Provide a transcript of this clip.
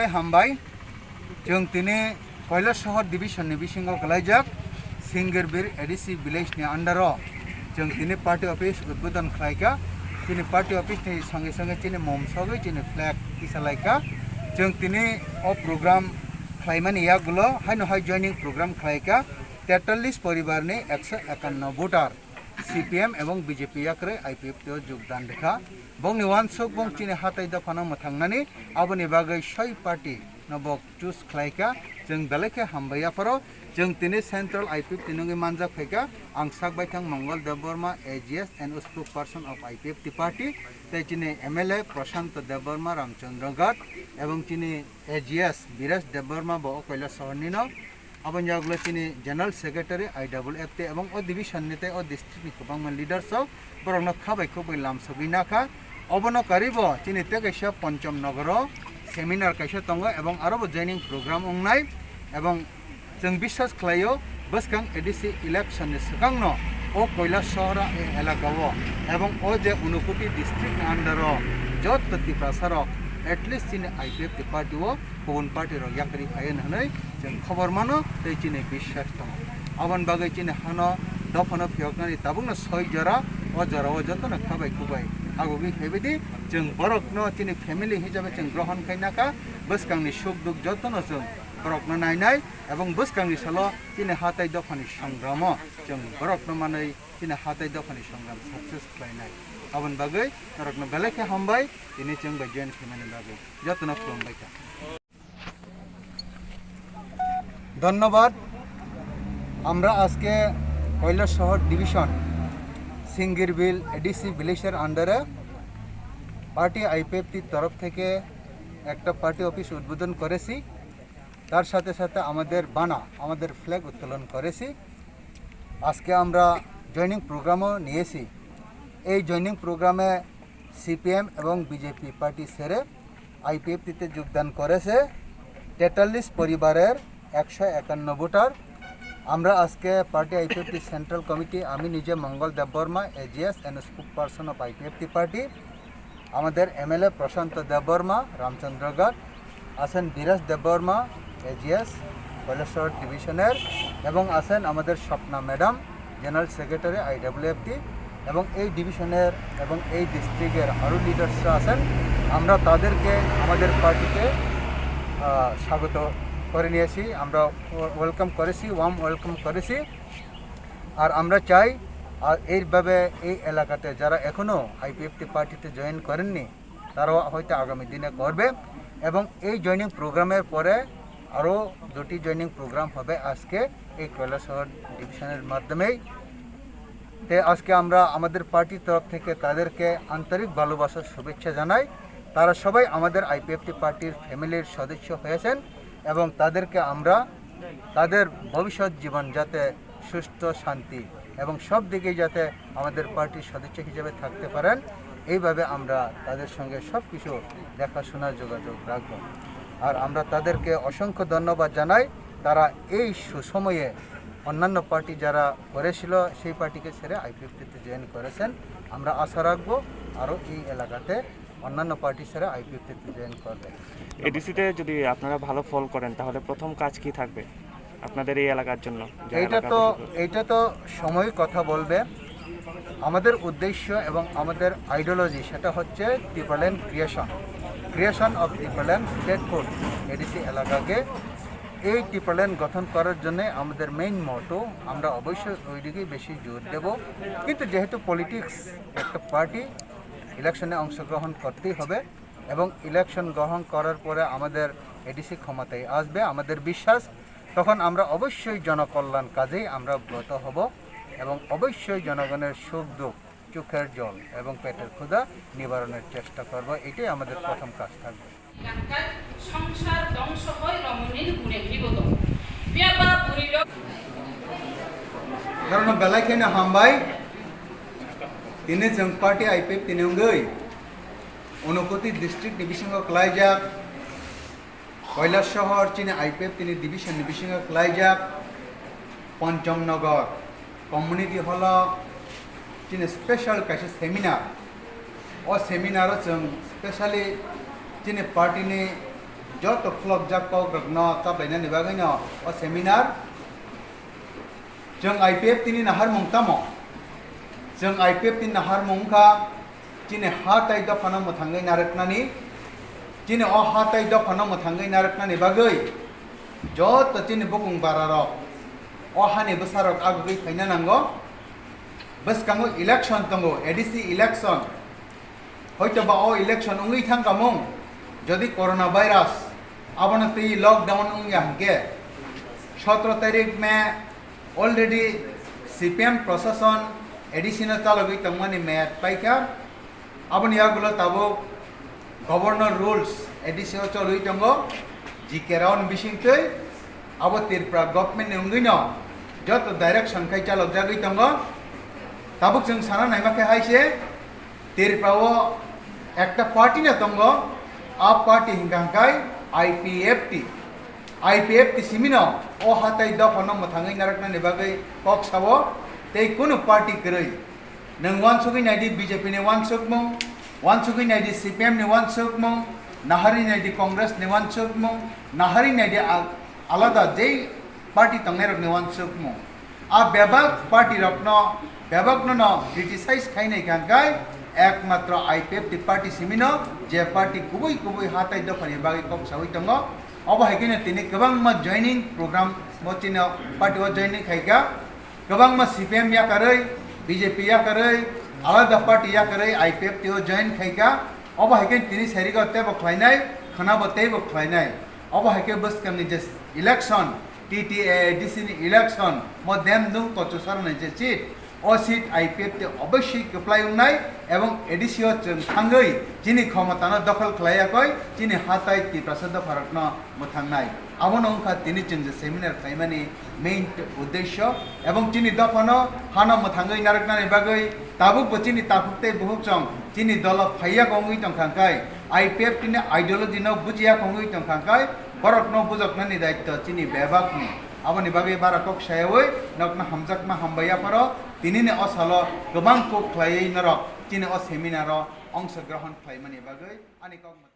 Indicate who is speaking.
Speaker 1: belai hambai जों तिने Kailashahar ডিভিশনनि बिसिङाव गलायजाक सिंगेरबिर ADC विलेजनि आन्डाराव जों तिने पार्टी अफिस उद्बोधन खालायगा तिने पार्टी अफिसनि संगे संगे तिने ममसगै तिने फ्लैग इसालायगा जों तिने अ प्रोग्राम खालायमानि यागुलो हायनो हाय जॉइनिंग प्रोग्राम खालायगा 43 परिवारनि 151 भोटार CPM एवं BJP याक्रे IPF तो योगदान देखा बंगनि वानसुक बंग तिने हाथाय दफानाव मथांनानै आबोनि बागै 6 पार्टी नबक चूज खालायगा जों बेलेखे हामबायाफोराव जों तिने सेंट्रल IPF तिनुंगि मानजा फैगा आं सागबायथां Mangal Debbarma AGS and spokesperson of IPF T party ते तिने MLA प्रशांत देवबर्मा रामचंद्र गढ़ एवं तिने AGS बीरेश देवबर्मा बो কৈলাসহরनि न आबन जागले तिने जनरल सेक्रेटारी IWF ते एवं ओ डिविजन नेते ओ डिस्ट्रिक्ट नि गोबां लीडर्स बरंग खाबायखौ बै लामसगिनाखा अबनो करिबो तिने ते कैसा पंचम नगर सेमिनार कैसा दङ एवं आरोबो जॉइनिंग प्रोग्राम अंनाय एवं जों विश्वास खालायो बसखां एडिसि इलेक्शन सिगांनो ओ কৈলাসহর एलाकाओ एवं ओ जे उनुकुटी डिस्ट्रिक्ट अंडर जत तिप्रासार एटलिस्ट चिने IPF टी पार्टी गुबुन पार्टी याकरि फायन होनै जों खबर मानो तै चिने विश्वास दङ आबन बागै चिने हानो दफनो फियकनानि ताबुंनो 6 जरा ओ जराव जतन खाबाय खुबाय आगुबि हेबेदि जों बरकनो चिने फैमिली हिसाबै जों ग्रहण खायनाका बसखांनि सुख दुख जतन जों बरकनो नायनाय एवं बसखांनि सालो चिने हाथाय दफानि संग्राम जों बरकनो मानै चिने हाथाय दफानि संग्राम सक्सेस खालायनाय आबन बागै बरकनो बेलेखे हामबाय दिनै जों बाय जॉइन खालामनायनि बागै जतन खुलुमबाय था धन्यवाद আমরা আজকে কৈলাসহর ডিভিশন সিঙ্গিরবিল এডিসি ভিলেজের আন্ডারে পার্টি IPF টির তরফ থেকে একটা পার্টি অফিস উদ্বোধন করেছি তার সাথে সাথে আমাদের বানা আমাদের ফ্ল্যাগ উত্তোলন করেছি আজকে আমরা জয়েনিং প্রোগ্রামও নিয়েছি এই জয়েনিং প্রোগ্রামে CPM এবং BJP পার্টি ছেড়ে IPF টিতে যোগদান করেছে 43 পরিবারের 151 ভোটার আমরা আজকে party IPF T central committee আমি নিজে Mangal Debbarma AGS and spokesperson of IPF T party আমাদের MLA প্রশান্ত দেববর্মা রামচন্দ্রগড় আছেন বীরেশ দেববর্মা AGS কৈলাসহর ডিভিশনের এবং আছেন আমাদের Swapna madam general secretary IWF T এবং এই ডিভিশনের এবং এই ডিস্ট্রিক্টের আরও লিডার্সরা আছেন আমরা তাদেরকে আমাদের পার্টিতে স্বাগত করে নিয়েছি আমরা ওয়েলকাম করেছি ওয়ার্ম ওয়েলকাম করেছি আর আমরা চাই আর এইভাবে এই এলাকাতে যারা এখনও IPF টি পার্টিতে জয়েন করেননি তারাও হয়তো আগামী দিনে করবে এবং এই জয়েনিং প্রোগ্রামের পরে আরও দুটি জয়েনিং প্রোগ্রাম হবে আজকে এই কৈলাসহর ডিভিশনের মাধ্যমেই তে আজকে আমরা আমাদের পার্টির তরফ থেকে তাদেরকে আন্তরিক ভালোবাসার শুভেচ্ছা জানাই তারা সবাই আমাদের IPF টি পার্টির ফ্যামিলির সদস্য হয়েছেন এবং তাদেরকে আমরা তাদের ভবিষ্যৎ জীবন যাতে সুস্থ শান্তি এবং সব দিকেই যাতে আমাদের পার্টির সদস্য হিসেবে থাকতে পারেন এইভাবে আমরা তাদের সঙ্গে সব কিছু দেখাশোনার যোগাযোগ রাখব আর আমরা তাদেরকে অসংখ্য ধন্যবাদ জানাই তারা এই সুসময়ে অন্যান্য পার্টি যারা করেছিল সেই পার্টিকে ছেড়ে IPF টিতে জয়েন করেছেন আমরা আশা রাখবো আরও এই এলাকাতে অন্যান্য পার্টি ছেড়ে IPF টিতে জয়েন করবে
Speaker 2: এডিসিতে যদি আপনারা ভালো ফল করেন তাহলে প্রথম কাজ কি থাকবে আপনাদের এই এলাকার জন্য
Speaker 1: এইটা তো সময় কথা বলবে আমাদের উদ্দেশ্য এবং আমাদের আইডিওলজি সেটা হচ্ছে triple creation of triple statehood ADC এলাকাকে এই ট্রিপল গঠন করার জন্য আমাদের মেইন মোটো আমরা অবশ্যই ওই দিকেই বেশি জোর দেব কিন্তু যেহেতু পলিটিক্স একটা পার্টি ইলেকশনে অংশগ্রহণ করতেই হবে এবং ইলেকশন গ্রহণ করার পরে আমাদের এডিসি ক্ষমতায় আসবে আমাদের বিশ্বাস তখন আমরা অবশ্যই জনকল্যাণ কাজেই আমরা ব্রত হব এবং অবশ্যই জনগণের সুখ দুঃখ চোখের জল এবং পেটের ক্ষুধা নিবারণের চেষ্টা করব এটাই আমাদের প্রথম কাজ থাকবে
Speaker 3: সংসার ধ্বংস হয় রমণীর গুণে বিগত ব্যাপা পুরিল
Speaker 1: কারণ বেলাখানে হামবাই তিনি जों पार्टी IPF तिनंगै उनकोटी डिस्ट्रिक्ट डिविजन क्लाइजाक কৈলাসহর चिने IPF तिनी डिविजन क्लाइजाक पंचम नगर कम्युनिटी हल चिने स्पेशल कैसे सेमिनार ओ सेमिनार जों स्पेशली चिने पार्टी যত ফ্লক জাক কক রকন কাপলাইনানি বাগাইনো ও সেমিনার जों IPF तिनि नाहार मंगतामो जों IPF तिनि नाहार मंगखा जिने हाताय दफानो मोथांगै नारकनानि जिने अ हाताय दफानो मोथांगै नारकनानि बागै जत जिने बुकुं बारारक अ हानि बसारक आगुगै फायना नांगो बसकांगो इलेक्शन तंगो ADC इलेक्शन হয়তো বা ও ইলেকশন উঙ্গি থাঙ্কামং যদি করোনা ভাইরাস আবনা তুই লকডাউন উঙ্গি হাঙ্কে 17 তারিখ মে অলরেডি CPM প্রশাসন এডিশনাল চালগই তংমানি মেট পাইকা আবনি ইয়াগুলো তাবো গভর্নর রুলস এডিশনাল চলই তঙ্গ জিকে রাউন্ড বিশিংতৈ আবো তিরপ্রা গভর্নমেন্ট উঙ্গিন যত ডাইরেকশন খাই চালক জাগই তঙ্গ তাবুক जों সানা নাইমাকে হাইছে তিরপ্রাও একটা পার্টি না তঙ্গ আ পার্টি হিংগাংকাই IPFT সিমিনো ও হাতাই দফানো মথাঙ্গै নারকনানি বাগै কক সাবো তেই কোনো পার্টি কरै नों वानसुगै नायदि BJP नि वानसुगमं वानसुगै नायदि CPM नि वानसुगमं नाहारि नायदि कांग्रेस नि वानसुगमं नाहारि नायदि आलादा जेई पार्टी तंगनाय रकनि वानसुगमं आ बेबाक पार्टी रकनो बेबाकनो क्रिटिसाइज खाइनाय खांगाय एकमात्र IPFT पार्टी सिमिनो जे पार्टी गुबै गुबै हाताय दफानि बागै কক सावै दङ अबहायगिनो तिनि गोबां मा जॉइनिंग प्रोग्राम मचिनो पार्टी व जॉइनिंग खायगा गोबां मा CPM या करै BJP या करै आलादा पार्टी या करै IPFT व जॉइन खायगा अबहायगिनो तिनि सेरिगा ते बखलायनाय खाना बते बखलायनाय अबहायगे बसकामनि जे इलेक्शन TTA ADC नि इलेक्शन म देम दुं कचुसार नै जे सीट ओ सीट IPFT अवश्य कप्लाय उनाय एवं एडिसियो जों थांगै जिनि क्षमतानो दखल खालायाखै जिनि हाताय ति प्रसाद भारतनो मोथांनाय आबोनो उनखा तिनि जों जे सेमिनार खायमानि मेइन उद्देश्य एवं जिनि दफानो हाना मोथांगै नारकनानि बागै ताबुक बचिनि ताफुकते बुहुकजों जिनि दल फाइया गंगै तंखांखाय IPFT नि आइडियोलॉजी नो बुजिया गंगै तंखांखाय बरकनो बुजकनानि दायित्व जिनि बेबाकनि आबोनि बागै बारा কক सायावै नकना हामजाकमा हामबाया पारो तिनिने असालो गोबां কক ख्लायै नरक तिनि अ सेमिनार अंशग्रहण खालामनायनि बागै आनि কক